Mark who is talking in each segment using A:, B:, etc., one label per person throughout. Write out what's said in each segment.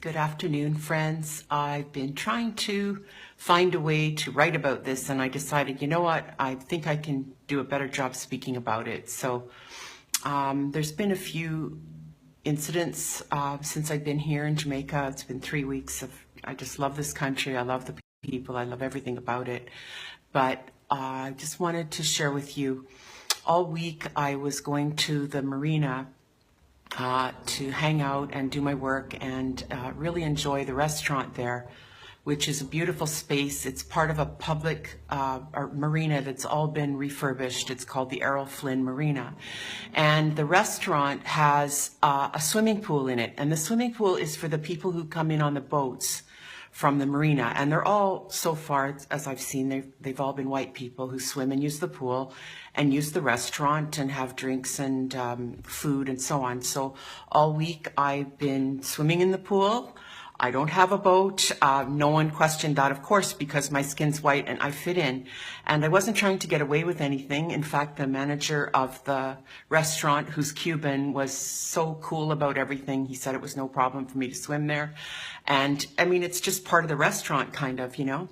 A: Good afternoon, friends. I've been trying to find a way to write about this, and I decided, you know what, I think I can do a better job speaking about it. So there's been a few incidents since I've been here in Jamaica. It's been 3 weeks of, I just love this country. I love the people. I love everything about it. But I just wanted to share with you, all week I was going to the marina to hang out and do my work and really enjoy the restaurant there, which is a beautiful space. It's part of a public marina that's all been refurbished. It's called the Errol Flynn Marina. And the restaurant has a swimming pool in it. And the swimming pool is for the people who come in on the boats from the marina. And they're all, so far, as I've seen, they've all been white people who swim and use the pool and use the restaurant and have drinks and food and so on. So all week I've been swimming in the pool. I don't have a boat. No one questioned that, of course, because my skin's white and I fit in. And I wasn't trying to get away with anything. In fact, the manager of the restaurant, who's Cuban, was so cool about everything. He said it was no problem for me to swim there. And I mean, it's just part of the restaurant, kind of, you know.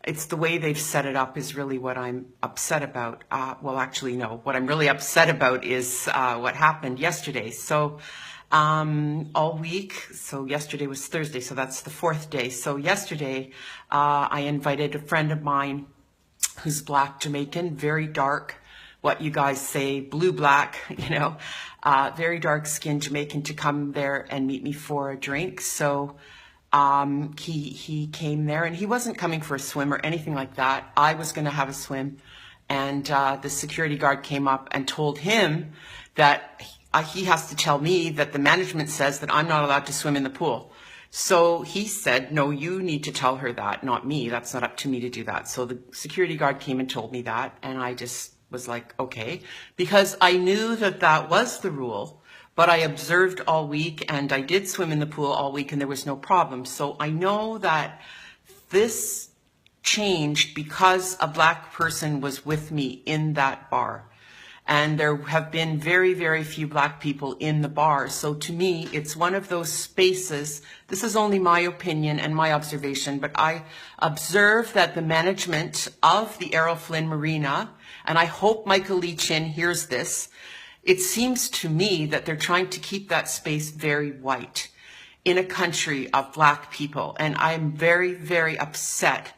A: It's the way they've set it up is really what I'm upset about. Well, actually, no. What I'm really upset about is what happened yesterday. So all week, so yesterday was Thursday, so that's the fourth day. So yesterday, I invited a friend of mine who's Black Jamaican, very dark, what you guys say, blue-black, you know, very dark-skinned Jamaican, to come there and meet me for a drink. So he came there, and he wasn't coming for a swim or anything like that. I was going to have a swim, and the security guard came up and told him that he has to tell me that the management says that I'm not allowed to swim in the pool. So he said, no, you need to tell her that, not me. That's not up to me to do that. So the security guard came and told me that, and I just was like, okay, because I knew that that was the rule. But I observed all week, and I did swim in the pool all week, and there was no problem. So I know that this changed because a Black person was with me in that bar. And there have been very, very few Black people in the bar. So to me, it's one of those spaces. This is only my opinion and my observation, but I observe that the management of the Errol Flynn Marina, and I hope Michael Lee Chin hears this, it seems to me that they're trying to keep that space very white in a country of Black people. And I'm very, very upset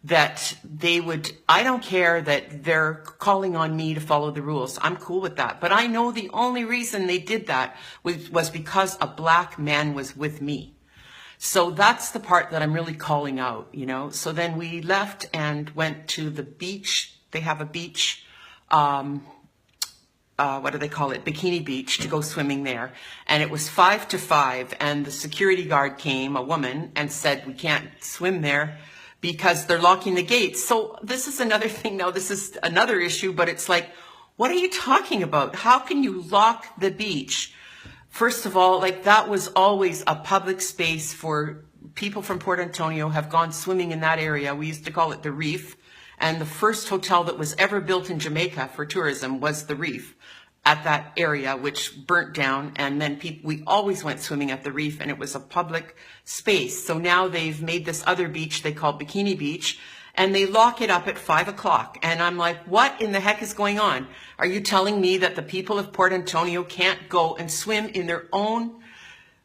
A: that they would, I don't care that they're calling on me to follow the rules. I'm cool with that. But I know the only reason they did that was because a Black man was with me. So that's the part that I'm really calling out, you know. So then we left and went to the beach. They have a beach, what do they call it? Bikini Beach, to go swimming there. And it was 5 to 5, and the security guard came, a woman, and said, we can't swim there because they're locking the gates. So this is another thing now, this is another issue, but it's like, what are you talking about? How can you lock the beach? First of all, like, that was always a public space for people from Port Antonio have gone swimming in that area. We used to call it the Reef. And the first hotel that was ever built in Jamaica for tourism was the Reef at that area, which burnt down. And then we always went swimming at the Reef, and it was a public space. So now they've made this other beach they call Bikini Beach, and they lock it up at 5 o'clock. And I'm like, what in the heck is going on? Are you telling me that the people of Port Antonio can't go and swim in their own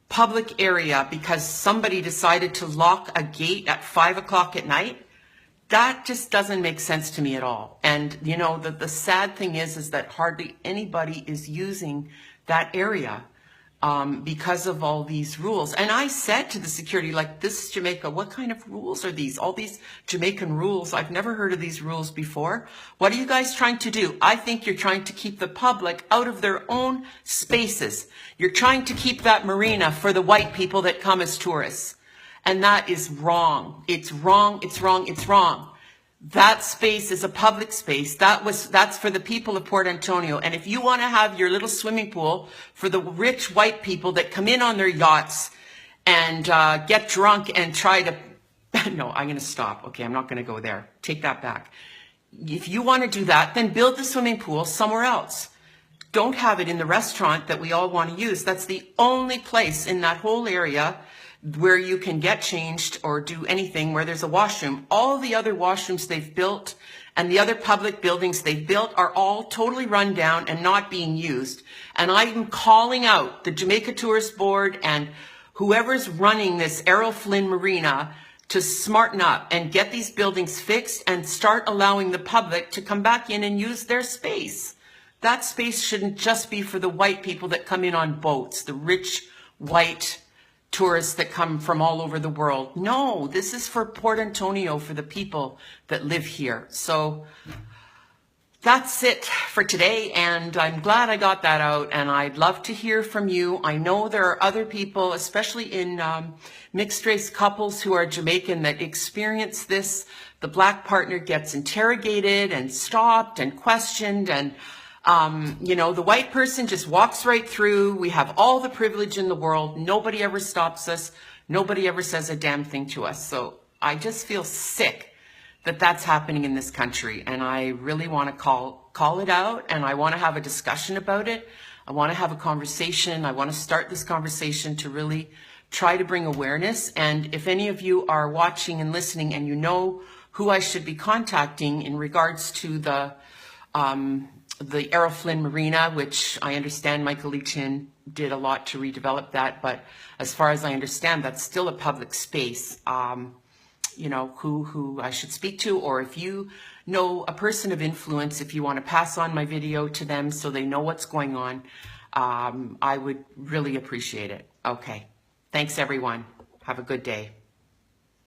A: public area because somebody decided to lock a gate at 5 o'clock at night? That just doesn't make sense to me at all. And, you know, the sad thing is that hardly anybody is using that area because of all these rules. And I said to the security, like, this is Jamaica. What kind of rules are these? All these Jamaican rules. I've never heard of these rules before. What are you guys trying to do? I think you're trying to keep the public out of their own spaces. You're trying to keep that marina for the white people that come as tourists. And that is wrong. It's wrong, it's wrong, it's wrong. That space is a public space. That's for the people of Port Antonio. And if you want to have your little swimming pool for the rich white people that come in on their yachts and get drunk and try to, no, I'm going to stop. Okay, I'm not going to go there. Take that back. If you want to do that, then build the swimming pool somewhere else. Don't have it in the restaurant that we all want to use. That's the only place in that whole area where you can get changed or do anything, where there's a washroom. All the other washrooms they've built and the other public buildings they've built are all totally run down and not being used. And I'm calling out the Jamaica Tourist Board and whoever's running this Errol Flynn Marina to smarten up and get these buildings fixed and start allowing the public to come back in and use their space. That space shouldn't just be for the white people that come in on boats, the rich white tourists that come from all over the world. No, this is for Port Antonio, for the people that live here. So that's it for today, and I'm glad I got that out, and I'd love to hear from you. I know there are other people, especially in mixed race couples who are Jamaican, that experience this. The black partner gets interrogated and stopped and questioned, and you know, the white person just walks right through. We have all the privilege in the world. Nobody ever stops us. Nobody ever says a damn thing to us. So I just feel sick that that's happening in this country. And I really want to call it out, and I want to have a discussion about it. I want to have a conversation. I want to start this conversation to really try to bring awareness. And if any of you are watching and listening and you know who I should be contacting in regards to the Errol Flynn Marina, which I understand Michael Lee Chin did a lot to redevelop that, but as far as I understand, that's still a public space. You know, who I should speak to, or if you know a person of influence, if you want to pass on my video to them so they know what's going on, I would really appreciate it. Okay. Thanks, everyone. Have a good day.